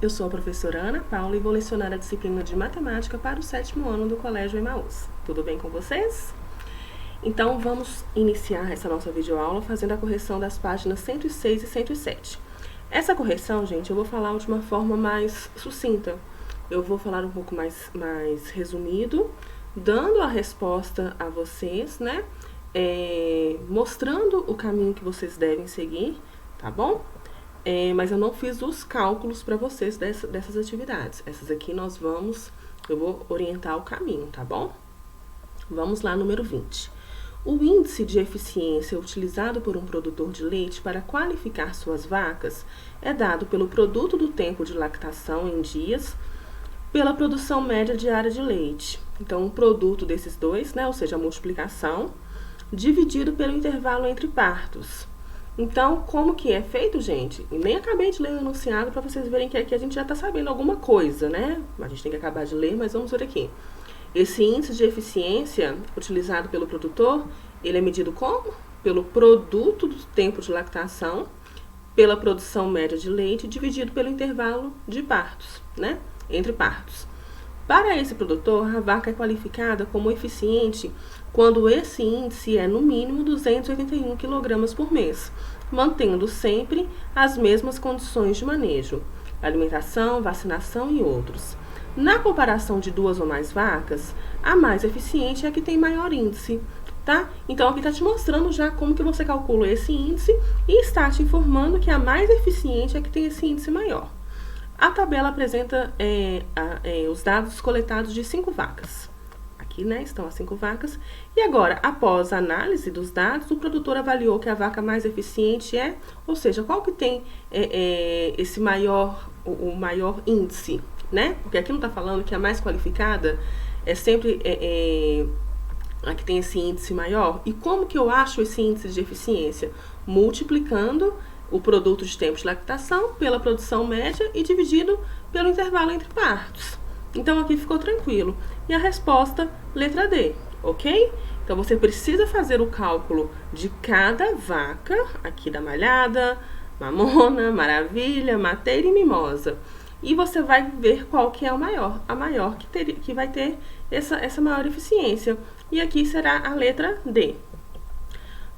Eu sou a professora Ana Paula e vou lecionar a disciplina de Matemática para o 7º ano do Colégio Emaús. Tudo bem com vocês? Então, vamos iniciar essa nossa videoaula fazendo a correção das páginas 106 e 107. Essa correção, gente, eu vou falar de uma forma mais sucinta. Eu vou falar um pouco mais resumido, dando a resposta a vocês, né? Mostrando o caminho que vocês devem seguir, tá bom? Mas eu não fiz os cálculos para vocês dessas atividades. Essas aqui eu vou orientar o caminho, tá bom? Vamos lá, número 20. O índice de eficiência utilizado por um produtor de leite para qualificar suas vacas é dado pelo produto do tempo de lactação em dias, pela produção média diária de leite. Então, o produto desses dois, né, ou seja, a multiplicação, dividido pelo intervalo entre partos. Então, como que é feito, gente? E nem acabei de ler o enunciado para vocês verem que aqui a gente já está sabendo alguma coisa, né? A gente tem que acabar de ler, mas vamos ver aqui. Esse índice de eficiência utilizado pelo produtor, ele é medido como? Pelo produto do tempo de lactação, pela produção média de leite, dividido pelo intervalo de partos, né? Entre partos. Para esse produtor, a vaca é qualificada como eficiente quando esse índice é no mínimo 281 kg por mês, mantendo sempre as mesmas condições de manejo, alimentação, vacinação e outros. Na comparação de duas ou mais vacas, a mais eficiente é a que tem maior índice, tá? Então, aqui está te mostrando já como que você calcula esse índice e está te informando que a mais eficiente é a que tem esse índice maior. A tabela apresenta os dados coletados de 5 vacas. Aqui, né, estão as 5 vacas. E agora, após a análise dos dados, o produtor avaliou que a vaca mais eficiente ou seja, qual que tem esse o maior índice, né? Porque aqui não está falando que a mais qualificada é sempre a que tem esse índice maior. E como que eu acho esse índice de eficiência? Multiplicando o produto de tempo de lactação pela produção média e dividido pelo intervalo entre partos. Então, aqui ficou tranquilo. E a resposta, letra D, ok? Então, você precisa fazer o cálculo de cada vaca, aqui da malhada, mamona, maravilha, mateira e mimosa. E você vai ver qual que é a maior que vai ter essa maior eficiência. E aqui será a letra D.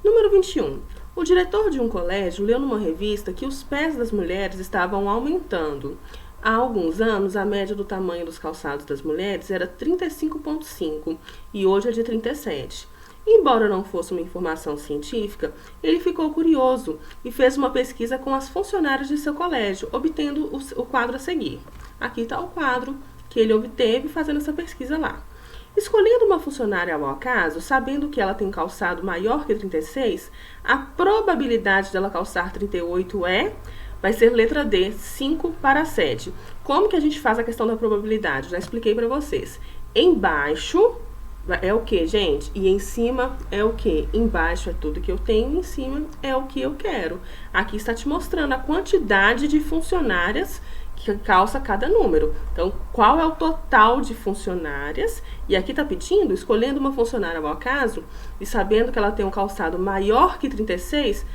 Número 21. O diretor de um colégio leu numa revista que os pés das mulheres estavam aumentando. Há alguns anos, a média do tamanho dos calçados das mulheres era 35,5 e hoje é de 37. Embora não fosse uma informação científica, ele ficou curioso e fez uma pesquisa com as funcionárias de seu colégio, obtendo o quadro a seguir. Aqui está o quadro que ele obteve fazendo essa pesquisa lá. Escolhendo uma funcionária ao acaso, sabendo que ela tem calçado maior que 36, a probabilidade dela calçar 38 vai ser letra D, 5/7. Como que a gente faz a questão da probabilidade? Já expliquei para vocês. Embaixo é o que, gente? E em cima é o que? Embaixo é tudo que eu tenho, em cima é o que eu quero. Aqui está te mostrando a quantidade de funcionárias que calça cada número. Então, qual é o total de funcionárias? E aqui está pedindo, escolhendo uma funcionária ao acaso e sabendo que ela tem um calçado maior que 36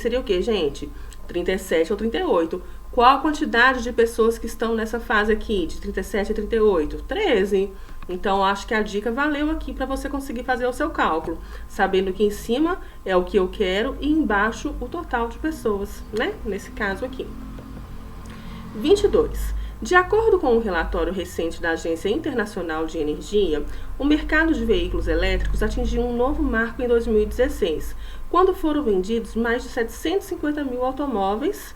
seria o que, gente? 37 ou 38. Qual a quantidade de pessoas que estão nessa fase aqui, de 37 a 38? 13. Então, acho que a dica valeu aqui para você conseguir fazer o seu cálculo, sabendo que em cima é o que eu quero e embaixo o total de pessoas, né? Nesse caso aqui. 22. De acordo com um relatório recente da Agência Internacional de Energia, o mercado de veículos elétricos atingiu um novo marco em 2016, quando foram vendidos mais de 750 mil automóveis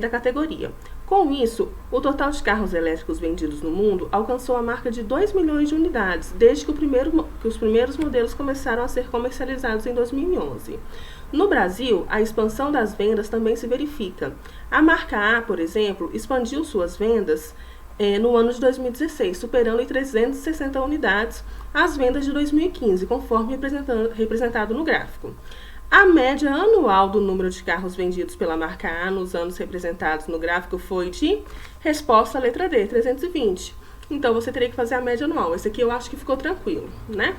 da categoria. Com isso, o total de carros elétricos vendidos no mundo alcançou a marca de 2 milhões de unidades, desde que os primeiros modelos começaram a ser comercializados em 2011. No Brasil, a expansão das vendas também se verifica. A marca A, por exemplo, expandiu suas vendas no ano de 2016, superando em 360 unidades as vendas de 2015, conforme representado no gráfico. A média anual do número de carros vendidos pela marca A nos anos representados no gráfico foi de resposta letra D, 320. Então, você teria que fazer a média anual. Esse aqui eu acho que ficou tranquilo, né?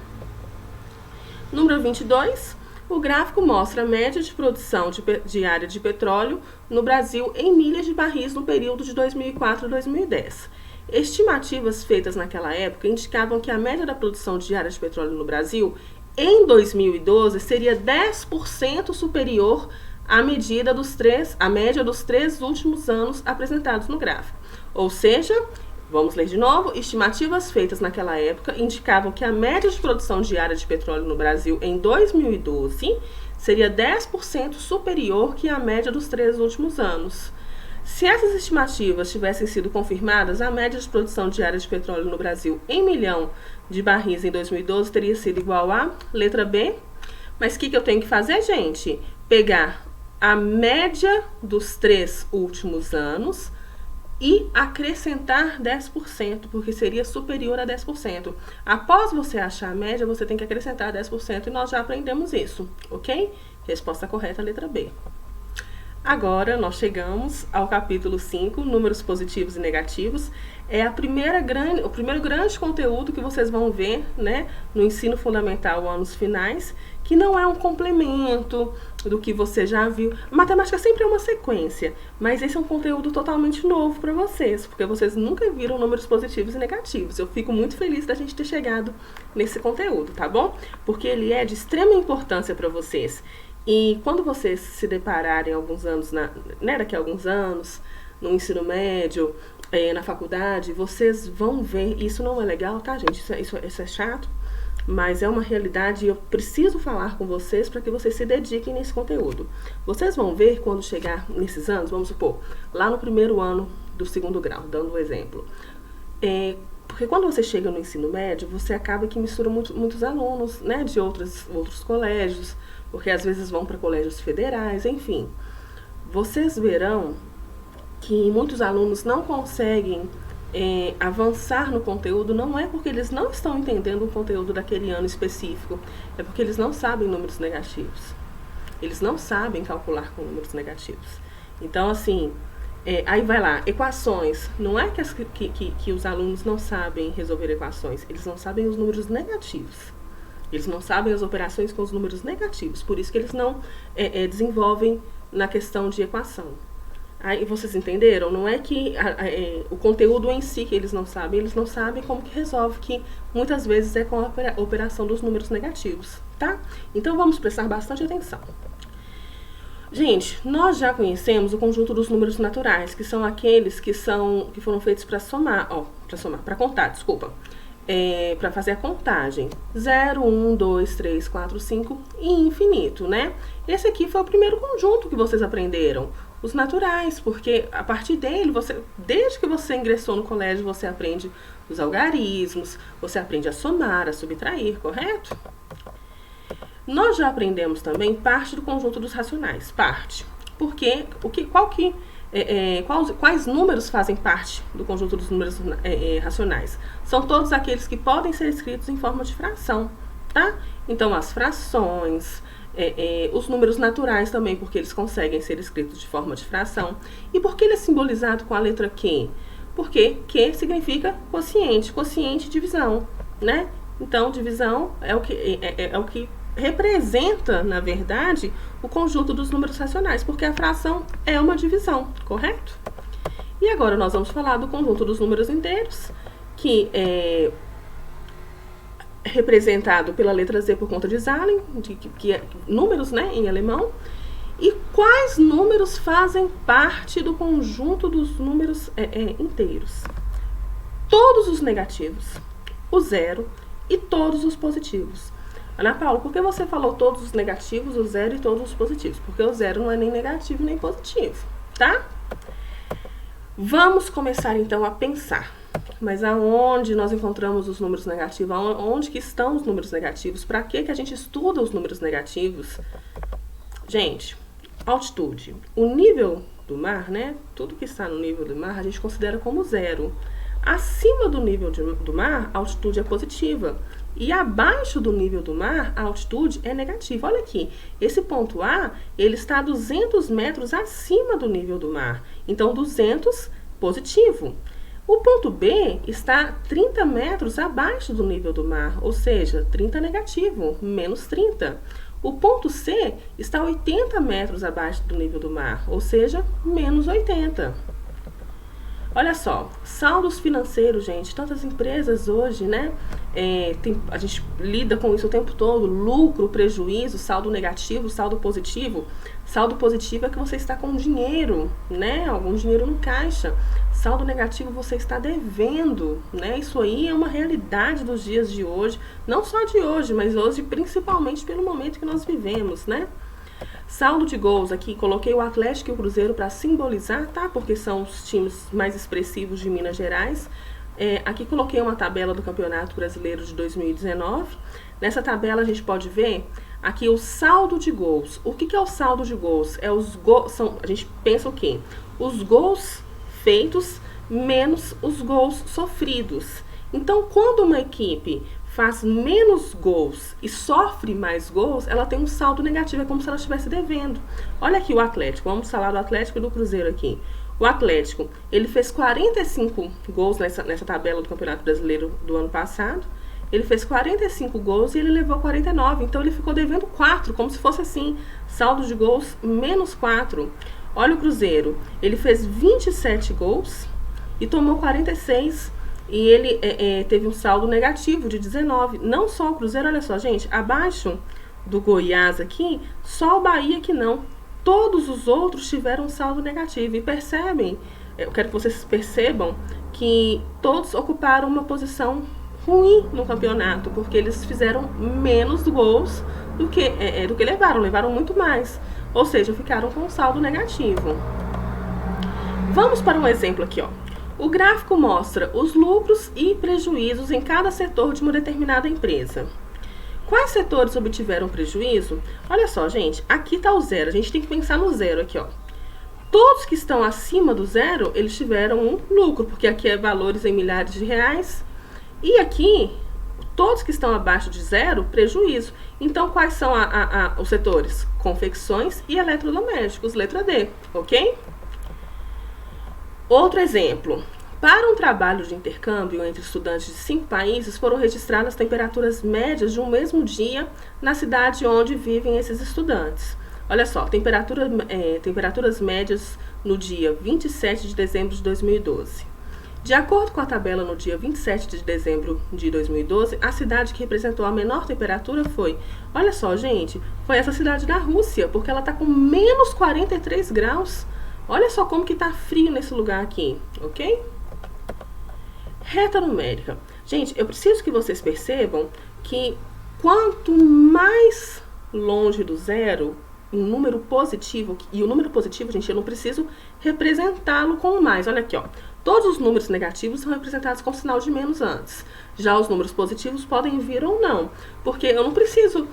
Número 22. O gráfico mostra a média de produção diária de petróleo no Brasil em milhas de barris no período de 2004 a 2010. Estimativas feitas naquela época indicavam que a média da produção diária de petróleo no Brasil em 2012 seria 10% superior à média dos 3 últimos anos apresentados no gráfico. Ou seja, vamos ler de novo, estimativas feitas naquela época indicavam que a média de produção diária de petróleo no Brasil em 2012 seria 10% superior que a média dos 3 últimos anos. Se essas estimativas tivessem sido confirmadas, a média de produção diária de petróleo no Brasil em milhão de barris em 2012 teria sido igual a letra B. Mas o que eu tenho que fazer, gente? Pegar a média dos 3 últimos anos e acrescentar 10%, porque seria superior a 10%. Após você achar a média, você tem que acrescentar 10% e nós já aprendemos isso, ok? Resposta correta, letra B. Agora, nós chegamos ao capítulo 5, números positivos e negativos. É o primeiro grande conteúdo que vocês vão ver, né, no ensino fundamental anos finais, que não é um complemento do que você já viu. A matemática sempre é uma sequência, mas esse é um conteúdo totalmente novo para vocês, porque vocês nunca viram números positivos e negativos. Eu fico muito feliz da gente ter chegado nesse conteúdo, tá bom? Porque ele é de extrema importância para vocês. E quando vocês se depararem alguns anos, daqui a alguns anos, no ensino médio, na faculdade, vocês vão ver, isso não é legal, tá, gente? Isso é chato, mas é uma realidade e eu preciso falar com vocês para que vocês se dediquem nesse conteúdo. Vocês vão ver quando chegar nesses anos, vamos supor, lá no primeiro ano do segundo grau, dando um exemplo. Porque quando você chega no ensino médio, você acaba que mistura muitos alunos, né, de outros colégios, porque às vezes vão para colégios federais, enfim. Vocês verão que muitos alunos não conseguem avançar no conteúdo, não é porque eles não estão entendendo o conteúdo daquele ano específico, é porque eles não sabem números negativos. Eles não sabem calcular com números negativos. Então, assim, aí vai lá, equações. Não é que os alunos não sabem resolver equações, eles não sabem os números negativos. Eles não sabem as operações com os números negativos, por isso que eles não desenvolvem na questão de equação. Aí vocês entenderam? Não é que o conteúdo em si que eles não sabem como que resolve, que muitas vezes é com a operação dos números negativos, tá? Então vamos prestar bastante atenção. Gente, nós já conhecemos o conjunto dos números naturais, que são aqueles que foram feitos para contar, para fazer a contagem. 0, 1, 2, 3, 4, 5 e infinito, né? Esse aqui foi o primeiro conjunto que vocês aprenderam, os naturais, porque a partir dele, desde que você ingressou no colégio, você aprende os algarismos, você aprende a somar, a subtrair, correto? Nós já aprendemos também parte do conjunto dos racionais, porque quais números fazem parte do conjunto dos números racionais? São todos aqueles que podem ser escritos em forma de fração, tá? Então, as frações, os números naturais também, porque eles conseguem ser escritos de forma de fração. E por que ele é simbolizado com a letra Q? Porque Q significa quociente, quociente divisão, né? Então, divisão é o que representa, na verdade, o conjunto dos números racionais, porque a fração é uma divisão, correto? E agora nós vamos falar do conjunto dos números inteiros, que é representado pela letra Z por conta de Zahlen, que é números, né, em alemão. E quais números fazem parte do conjunto dos números inteiros? Todos os negativos, o zero e todos os positivos. Ana Paula, por que você falou todos os negativos, o zero e todos os positivos? Porque o zero não é nem negativo nem positivo, tá? Vamos começar então a pensar. Mas aonde nós encontramos os números negativos? Onde que estão os números negativos? Para que a gente estuda os números negativos? Gente, altitude. O nível do mar, né? Tudo que está no nível do mar a gente considera como zero. Acima do nível do mar, a altitude é positiva. E abaixo do nível do mar, a altitude é negativa. Olha aqui, esse ponto A, ele está a 200 metros acima do nível do mar. Então, 200, positivo. O ponto B está 30 metros abaixo do nível do mar, ou seja, 30 negativo, menos 30. O ponto C está 80 metros abaixo do nível do mar, ou seja, menos 80. Olha só, saldos financeiros, gente, tantas empresas hoje, né, a gente lida com isso o tempo todo, lucro, prejuízo, saldo negativo, saldo positivo. Saldo positivo é que você está com dinheiro, né, algum dinheiro no caixa. Saldo negativo você está devendo, né, isso aí é uma realidade dos dias de hoje, não só de hoje, mas hoje principalmente pelo momento que nós vivemos, né. Saldo de gols aqui, coloquei o Atlético e o Cruzeiro para simbolizar, tá? Porque são os times mais expressivos de Minas Gerais. Aqui coloquei uma tabela do Campeonato Brasileiro de 2019. Nessa tabela a gente pode ver aqui o saldo de gols. O que é o saldo de gols? A gente pensa o quê? Os gols feitos menos os gols sofridos. Então, quando uma equipe faz menos gols e sofre mais gols, ela tem um saldo negativo, é como se ela estivesse devendo. Olha aqui o Atlético, vamos falar do Atlético e do Cruzeiro aqui. O Atlético, ele fez 45 gols nessa tabela do Campeonato Brasileiro do ano passado, ele fez 45 gols e ele levou 49, então ele ficou devendo 4, como se fosse assim, saldo de gols menos 4. Olha o Cruzeiro, ele fez 27 gols e tomou 46 e ele teve um saldo negativo de 19. Não só o Cruzeiro, olha só, gente, abaixo do Goiás aqui, só o Bahia que não. Todos os outros tiveram um saldo negativo. E percebem, eu quero que vocês percebam que todos ocuparam uma posição ruim no campeonato, porque eles fizeram menos gols do que levaram muito mais. Ou seja, ficaram com um saldo negativo. Vamos para um exemplo aqui, ó. O gráfico mostra os lucros e prejuízos em cada setor de uma determinada empresa. Quais setores obtiveram prejuízo? Olha só, gente, aqui está o zero. A gente tem que pensar no zero aqui, ó. Todos que estão acima do zero, eles tiveram um lucro, porque aqui é valores em milhares de reais. E aqui, todos que estão abaixo de zero, prejuízo. Então, quais são os setores? Confecções e eletrodomésticos, letra D, ok? Outro exemplo. Para um trabalho de intercâmbio entre estudantes de 5 países, foram registradas temperaturas médias de um mesmo dia na cidade onde vivem esses estudantes. Olha só, temperaturas médias no dia 27 de dezembro de 2012. De acordo com a tabela no dia 27 de dezembro de 2012, a cidade que representou a menor temperatura foi, olha só, gente, foi essa cidade da Rússia, porque ela está com menos 43 graus. Olha só como que tá frio nesse lugar aqui, ok? Reta numérica. Gente, eu preciso que vocês percebam que quanto mais longe do zero, um número positivo, e o número positivo, gente, eu não preciso representá-lo com mais. Olha aqui, ó. Todos os números negativos são representados com sinal de menos antes. Já os números positivos podem vir ou não, porque eu não preciso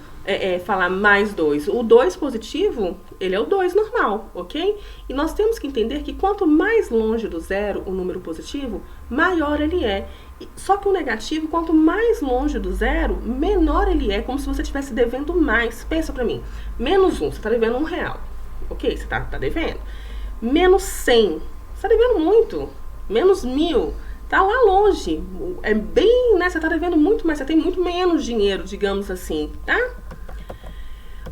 falar mais 2. O 2 positivo, ele é o 2 normal, ok? E nós temos que entender que quanto mais longe do zero o número positivo, maior ele é. Só que o negativo, quanto mais longe do zero, menor ele é, como se você estivesse devendo mais. Pensa pra mim, menos 1, você tá devendo R$1, ok? Você tá devendo. Menos 100, você tá devendo muito. Menos 1000, tá lá longe. É bem, né? Você tá devendo muito mais, você tem muito menos dinheiro, digamos assim, tá?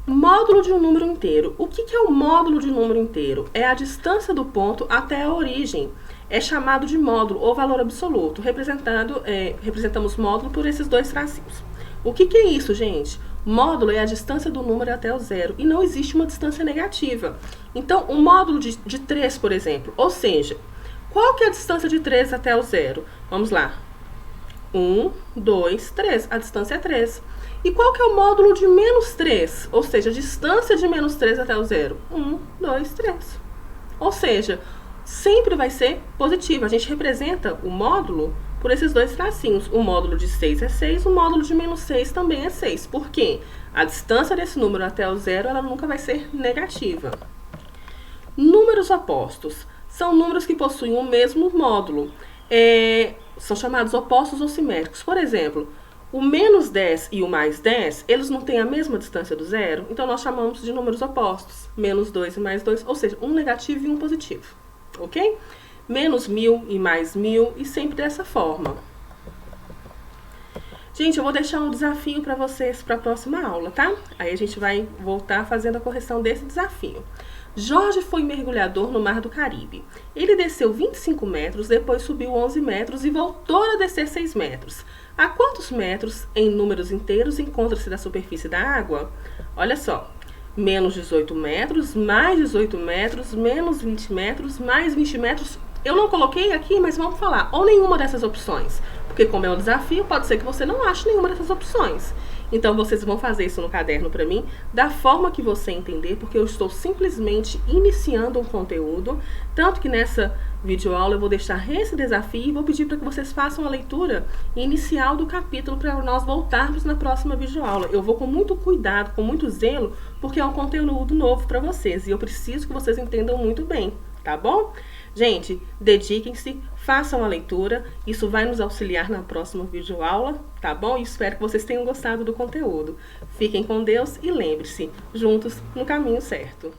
Módulo de um número inteiro. O que é o módulo de um número inteiro? É a distância do ponto até a origem. É chamado de módulo ou valor absoluto. Representamos módulo por esses dois tracinhos. O que é isso, gente? Módulo é a distância do número até o zero. E não existe uma distância negativa. Então, o módulo de 3, por exemplo. Ou seja, qual que é a distância de 3 até o zero? Vamos lá. 1, 2, 3. A distância é 3. E qual que é o módulo de menos 3? Ou seja, a distância de menos 3 até o zero? 1, 2, 3. Ou seja, sempre vai ser positivo. A gente representa o módulo por esses dois tracinhos. O módulo de 6 é 6, o módulo de menos 6 também é 6. Por quê? A distância desse número até o zero, ela nunca vai ser negativa. Números opostos. São números que possuem o mesmo módulo. São chamados opostos ou simétricos. Por exemplo, o menos 10 e o mais 10, eles não têm a mesma distância do zero, então nós chamamos de números opostos. Menos 2 e mais 2, ou seja, um negativo e um positivo. Ok? Menos 1000 e mais 1000, e sempre dessa forma. Gente, eu vou deixar um desafio para vocês para a próxima aula, tá? Aí a gente vai voltar fazendo a correção desse desafio. Jorge foi mergulhador no Mar do Caribe. Ele desceu 25 metros, depois subiu 11 metros e voltou a descer 6 metros. A quantos metros, em números inteiros, encontra-se da superfície da água? Olha só, menos 18 metros, mais 18 metros, menos 20 metros, mais 20 metros. Eu não coloquei aqui, mas vamos falar, ou nenhuma dessas opções. Porque como é um desafio, pode ser que você não ache nenhuma dessas opções. Então, vocês vão fazer isso no caderno para mim, da forma que você entender, porque eu estou simplesmente iniciando um conteúdo. Tanto que nessa videoaula eu vou deixar esse desafio e vou pedir para que vocês façam a leitura inicial do capítulo para nós voltarmos na próxima videoaula. Eu vou com muito cuidado, com muito zelo, porque é um conteúdo novo para vocês e eu preciso que vocês entendam muito bem, tá bom? Gente, dediquem-se, façam a leitura, isso vai nos auxiliar na próxima videoaula, tá bom? E espero que vocês tenham gostado do conteúdo. Fiquem com Deus e lembre-se, juntos no caminho certo.